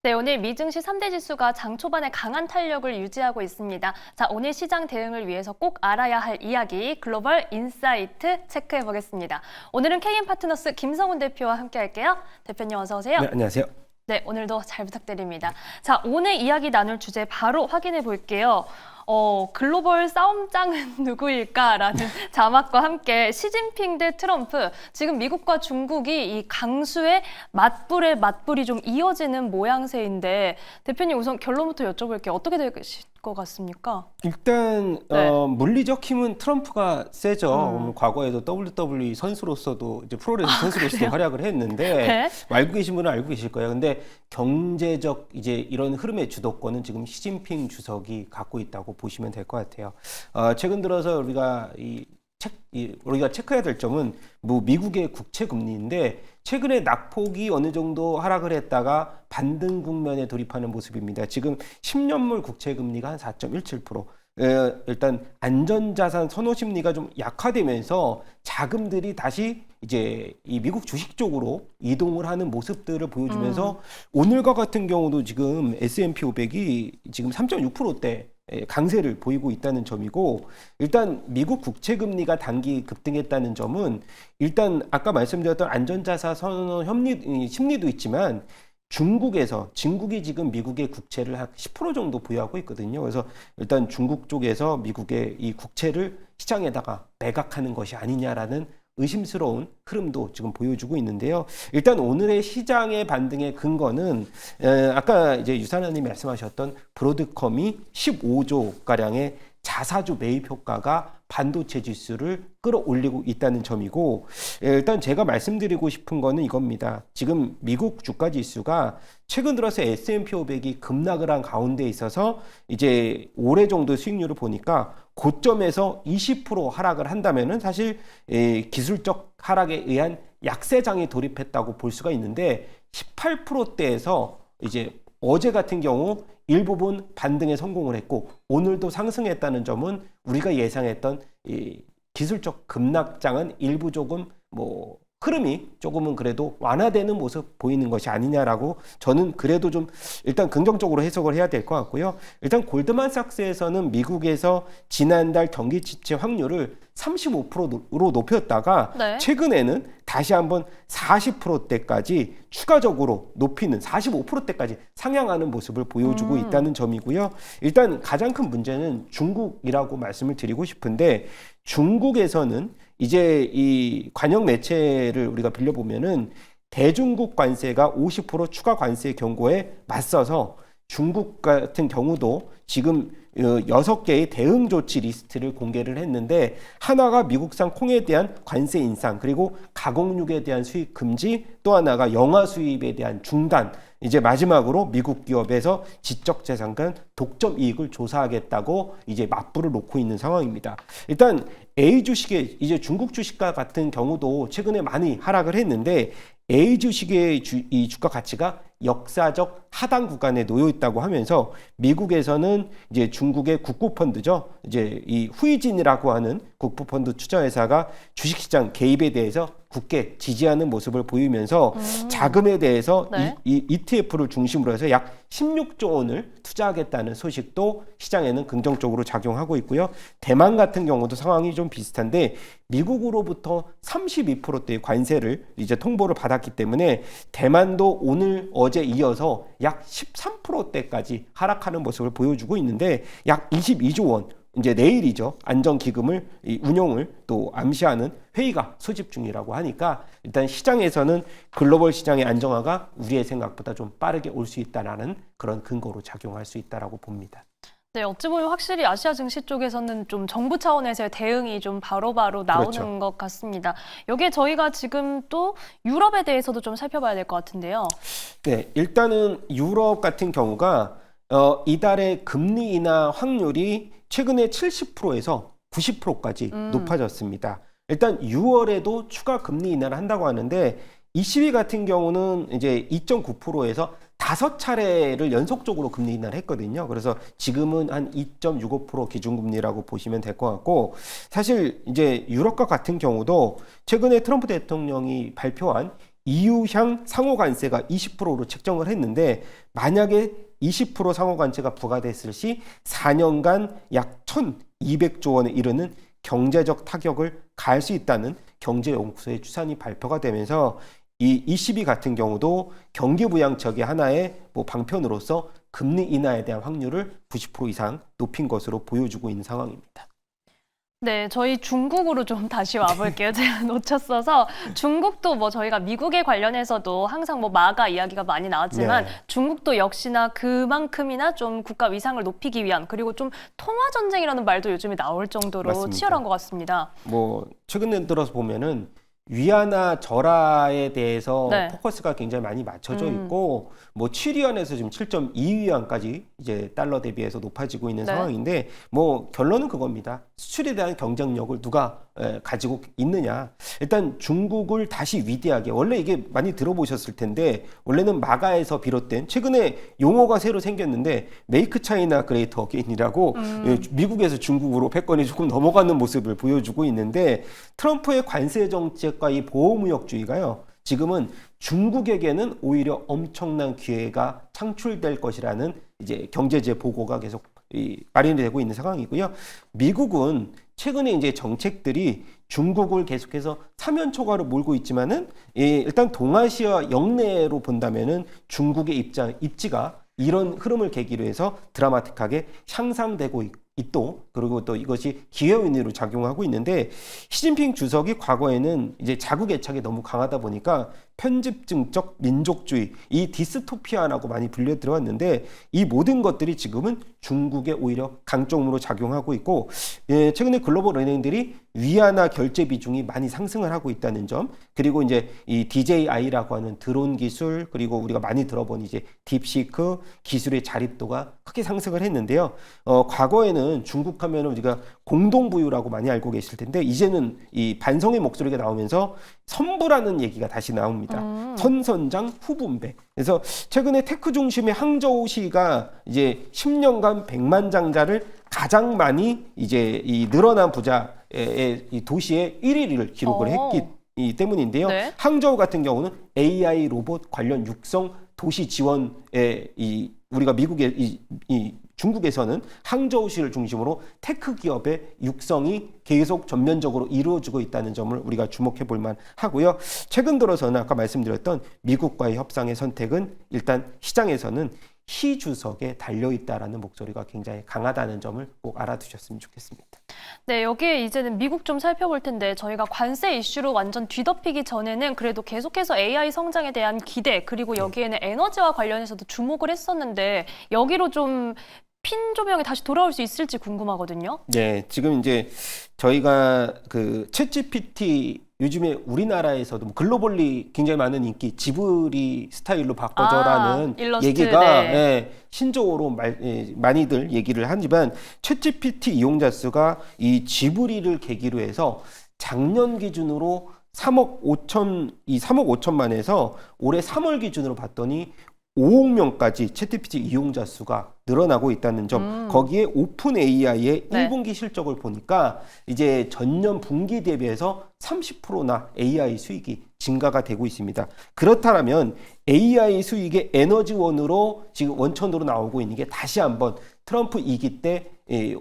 네, 오늘 미증시 3대 지수가 장 초반에 강한 탄력을 유지하고 있습니다. 자, 오늘 시장 대응을 위해서 꼭 알아야 할 이야기 글로벌 인사이트 체크해 보겠습니다. 오늘은 KM파트너스 김성훈 대표와 함께 할게요. 대표님 어서 오세요. 네, 안녕하세요. 네, 오늘도 잘 부탁드립니다. 자, 오늘 이야기 나눌 주제 바로 확인해 볼게요. 글로벌 싸움장은 누구일까라는 자막과 함께 시진핑 대 트럼프, 지금 미국과 중국이 이 강수의 맞불이 좀 이어지는 모양새인데 대표님 우선 결론부터 여쭤볼게요. 어떻게 되실 것 같습니까? 일단 네. 물리적 힘은 트럼프가 세죠. 과거에도 WWE 선수로서도 이제 프로레슬링 선수로서도 그래요? 활약을 했는데 네. 알고 계신 분은 알고 계실 거예요. 근데 경제적 이제 이런 흐름의 주도권은 지금 시진핑 주석이 갖고 있다고 보시면 될 것 같아요. 최근 들어서 우리가 체크해야 될 점은 뭐 미국의 국채 금리인데 최근에 낙폭이 어느 정도 하락을 했다가 반등 국면에 돌입하는 모습입니다. 지금 10년물 국채 금리가 한 4.17%. 일단 안전자산 선호 심리가 좀 약화되면서 자금들이 다시 이제 이 미국 주식 쪽으로 이동을 하는 모습들을 보여주면서 오늘과 같은 경우도 지금 S&P 500이 지금 3.6%대 강세를 보이고 있다는 점이고, 일단 미국 국채 금리가 단기 급등했다는 점은 일단 아까 말씀드렸던 안전자산 선호 심리도 있지만 중국이 지금 미국의 국채를 한 10% 정도 보유하고 있거든요. 그래서 일단 중국 쪽에서 미국의 이 국채를 시장에다가 매각하는 것이 아니냐라는 의심스러운 흐름도 지금 보여주고 있는데요. 일단 오늘의 시장의 반등의 근거는 아까 이제 유산화님이 말씀하셨던 브로드컴이 15조 가량의 자사주 매입 효과가 반도체 지수를 끌어올리고 있다는 점이고, 일단 제가 말씀드리고 싶은 거는 이겁니다. 지금 미국 주가 지수가 최근 들어서 S&P 500이 급락을 한 가운데 있어서 이제 올해 정도 수익률을 보니까 고점에서 20% 하락을 한다면은 사실 기술적 하락에 의한 약세장에 돌입했다고 볼 수가 있는데 18%대에서 이제 어제 같은 경우 일부분 반등에 성공을 했고 오늘도 상승했다는 점은 우리가 예상했던 이 기술적 급락장은 일부 조금 뭐 흐름이 조금은 그래도 완화되는 모습 보이는 것이 아니냐라고 저는 그래도 좀 일단 긍정적으로 해석을 해야 될 것 같고요. 일단 골드만삭스에서는 미국에서 지난달 경기 지체 확률을 35%로 높였다가 네. 최근에는 다시 한번 40%대까지 추가적으로 높이는 45%대까지 상향하는 모습을 보여주고 있다는 점이고요. 일단 가장 큰 문제는 중국이라고 말씀을 드리고 싶은데, 중국에서는 이제 이 관영 매체를 우리가 빌려보면은 대중국 관세가 50% 추가 관세 경고에 맞서서 중국 같은 경우도 지금 6개의 대응 조치 리스트를 공개를 했는데, 하나가 미국산 콩에 대한 관세 인상, 그리고 가공육에 대한 수입 금지, 또 하나가 영화 수입에 대한 중단, 이제 마지막으로 미국 기업에서 지적재산권 독점 이익을 조사하겠다고 이제 맞불을 놓고 있는 상황입니다. 일단 A 주식의 이제 중국 주식과 같은 경우도 최근에 많이 하락을 했는데 A 주식의 이 주가 가치가 역사적 하단 구간에 놓여 있다고 하면서 미국에서는 이제 중국의 국부펀드죠. 이제 이 후이진이라고 하는 국부펀드 투자회사가 주식시장 개입에 대해서 굳게 지지하는 모습을 보이면서 자금에 대해서 네. 이 ETF를 중심으로 해서 약 16조 원을 투자하겠다는 소식도 시장에는 긍정적으로 작용하고 있고요. 대만 같은 경우도 상황이 좀 비슷한데 미국으로부터 32%대의 관세를 이제 통보를 받았기 때문에 대만도 오늘 어제 이어서 약 13%대까지 하락하는 모습을 보여주고 있는데 약 22조 원, 이제 내일이죠. 안정기금을 운용을 또 암시하는 회의가 소집 중이라고 하니까 일단 시장에서는 글로벌 시장의 안정화가 우리의 생각보다 좀 빠르게 올 수 있다라는 그런 근거로 작용할 수 있다라고 봅니다. 네, 어찌 보면 확실히 아시아 증시 쪽에서는 좀 정부 차원에서의 대응이 좀 바로바로 나오는 그렇죠. 것 같습니다. 여기에 저희가 지금 또 유럽에 대해서도 좀 살펴봐야 될 것 같은데요. 네, 일단은 유럽 같은 경우가 이달의 금리 인하 확률이 최근에 70%에서 90%까지 높아졌습니다. 일단 6월에도 추가 금리 인하를 한다고 하는데 ECB 같은 경우는 이제 2.9%에서 5차례를 연속적으로 금리 인하를 했거든요. 그래서 지금은 한 2.65% 기준금리라고 보시면 될 것 같고, 사실 이제 유럽과 같은 경우도 최근에 트럼프 대통령이 발표한 EU향 상호관세가 20%로 책정을 했는데 만약에 20% 상호관세가 부과됐을 시 4년간 약 1,200조 원에 이르는 경제적 타격을 가할 수 있다는 경제연구소의 추산이 발표가 되면서 이 ECB 같은 경우도 경기부양책의 하나의 방편으로서 금리 인하에 대한 확률을 90% 이상 높인 것으로 보여주고 있는 상황입니다. 네, 저희 중국으로 좀 다시 와볼게요. 제가 놓쳤어서 중국도 저희가 미국에 관련해서도 항상 마가 이야기가 많이 나왔지만 네. 중국도 역시나 그만큼이나 좀 국가 위상을 높이기 위한 그리고 좀 통화 전쟁이라는 말도 요즘에 나올 정도로 맞습니다. 치열한 것 같습니다. 최근 들어서 보면은 위안화 절하에 대해서 네. 포커스가 굉장히 많이 맞춰져 있고 7위안에서 지금 7.2위안까지 이제 달러 대비해서 높아지고 있는 네. 상황인데 결론은 그겁니다. 수출에 대한 경쟁력을 누가 가지고 있느냐. 일단 중국을 다시 위대하게 원래 이게 많이 들어보셨을 텐데 원래는 마가에서 비롯된 최근에 용어가 새로 생겼는데 메이크 차이나 그레이터 어게인이라고 미국에서 중국으로 패권이 조금 넘어가는 모습을 보여주고 있는데 트럼프의 관세 정책과 이 보호무역주의가요. 지금은 중국에게는 오히려 엄청난 기회가 창출될 것이라는 이제 경제제 보고가 계속 마련이 되고 있는 상황이고요. 미국은 최근에 이제 정책들이 중국을 계속해서 사면초가로 몰고 있지만은 일단 동아시아 영내로 본다면은 중국의 입지가 이런 흐름을 계기로 해서 드라마틱하게 향상되고 있고 그리고 또 이것이 기회 요인으로 작용하고 있는데 시진핑 주석이 과거에는 이제 자국 애착이 너무 강하다 보니까 편집증적 민족주의, 이 디스토피아라고 많이 불려 들어왔는데 이 모든 것들이 지금은 중국에 오히려 강점으로 작용하고 있고 최근에 글로벌 은행들이 위안화 결제 비중이 많이 상승을 하고 있다는 점 그리고 이제 이 DJI라고 하는 드론 기술 그리고 우리가 많이 들어본 이제 딥시크 기술의 자립도가 크게 상승을 했는데요. 과거에는 중국 하면 우리가 공동부유라고 많이 알고 계실 텐데 이제는 이 반성의 목소리가 나오면서 선부라는 얘기가 다시 나옵니다. 선선장 후분배. 그래서 최근에 테크 중심의 항저우시가 이제 10년간 100만 장자를 가장 많이 이제 이 늘어난 부자의 이 도시의 1위를 기록을 했기 때문인데요. 네. 항저우 같은 경우는 AI 로봇 관련 육성 도시 지원에 우리가 미국의 중국에서는 항저우시를 중심으로 테크 기업의 육성이 계속 전면적으로 이루어지고 있다는 점을 우리가 주목해 볼 만하고요. 최근 들어서는 아까 말씀드렸던 미국과의 협상의 선택은 일단 시장에서는 시 주석에 달려있다라는 목소리가 굉장히 강하다는 점을 꼭 알아두셨으면 좋겠습니다. 네, 여기에 이제는 미국 좀 살펴볼 텐데 저희가 관세 이슈로 완전 뒤덮이기 전에는 그래도 계속해서 AI 성장에 대한 기대 그리고 여기에는 에너지와 관련해서도 주목을 했었는데 여기로 좀 핀 조명이 다시 돌아올 수 있을지 궁금하거든요. 네, 지금 이제 저희가 그 챗GPT 요즘에 우리나라에서도 글로벌리 굉장히 많은 인기 지브리 스타일로 바꿔줘라는 일러스트, 얘기가 네. 신조어로 많이들 얘기를 하지만 챗GPT 이용자 수가 이 지브리를 계기로 해서 작년 기준으로 3억 5천만에서 올해 3월 기준으로 봤더니 5억 명까지 챗GPT 이용자 수가 늘어나고 있다는 점 거기에 오픈 AI의 네. 1분기 실적을 보니까 이제 전년 분기 대비해서 30%나 AI 수익이 증가가 되고 있습니다. 그렇다면 AI 수익의 에너지원으로 지금 원천으로 나오고 있는 게 다시 한번 트럼프 2기 때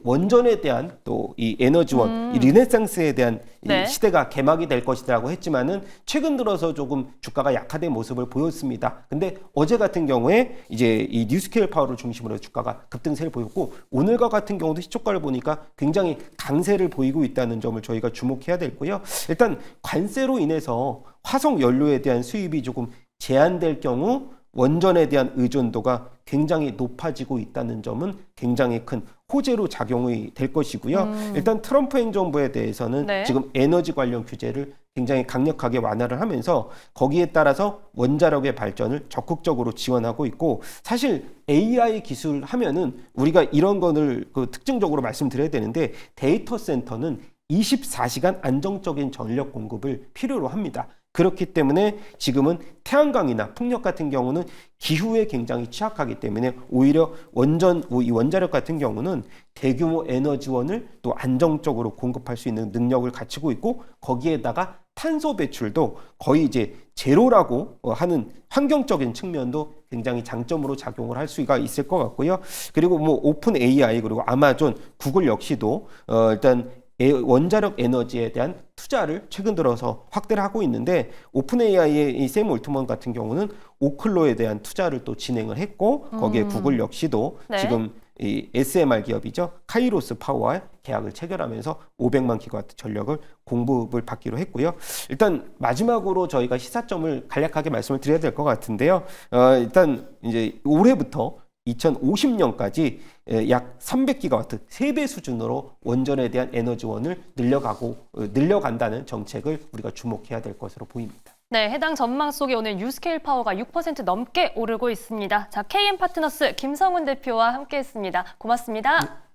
원전에 대한 또 이 에너지원, 이 르네상스에 대한 네. 이 시대가 개막이 될 것이라고 했지만은 최근 들어서 조금 주가가 약화된 모습을 보였습니다. 근데 어제 같은 경우에 이제 이 뉴스케일 파워를 중심으로 해서 주가가 급등세를 보였고 오늘과 같은 경우도 시초가를 보니까 굉장히 강세를 보이고 있다는 점을 저희가 주목해야 되고요. 일단 관세로 인해서 화석 연료에 대한 수입이 조금 제한될 경우 원전에 대한 의존도가 굉장히 높아지고 있다는 점은 굉장히 큰 호재로 작용이 될 것이고요. 일단 트럼프 행정부에 대해서는 네. 지금 에너지 관련 규제를 굉장히 강력하게 완화를 하면서 거기에 따라서 원자력의 발전을 적극적으로 지원하고 있고 사실 AI 기술 하면은 우리가 이런 거를 특징적으로 말씀드려야 되는데 데이터 센터는 24시간 안정적인 전력 공급을 필요로 합니다. 그렇기 때문에 지금은 태양광이나 풍력 같은 경우는 기후에 굉장히 취약하기 때문에 오히려 이 원자력 같은 경우는 대규모 에너지원을 또 안정적으로 공급할 수 있는 능력을 갖추고 있고 거기에다가 탄소 배출도 거의 이제 제로라고 하는 환경적인 측면도 굉장히 장점으로 작용을 할 수가 있을 것 같고요. 그리고 뭐 오픈 AI 그리고 아마존, 구글 역시도 일단 원자력 에너지에 대한 투자를 최근 들어서 확대를 하고 있는데 오픈 AI의 샘 올트먼 같은 경우는 오클로에 대한 투자를 또 진행을 했고 거기에 구글 역시도 네. 지금 이 SMR 기업이죠. 카이로스 파워와 계약을 체결하면서 500만 기가와트 전력을 공급을 받기로 했고요. 일단 마지막으로 저희가 시사점을 간략하게 말씀을 드려야 될 것 같은데요. 일단 이제 올해부터 2050년까지 약 300기가와트 3배 수준으로 원전에 대한 에너지원을 늘려간다는 정책을 우리가 주목해야 될 것으로 보입니다. 네, 해당 전망 속에 오늘 뉴스케일 파워가 6% 넘게 오르고 있습니다. 자, KM 파트너스 김성훈 대표와 함께했습니다. 고맙습니다.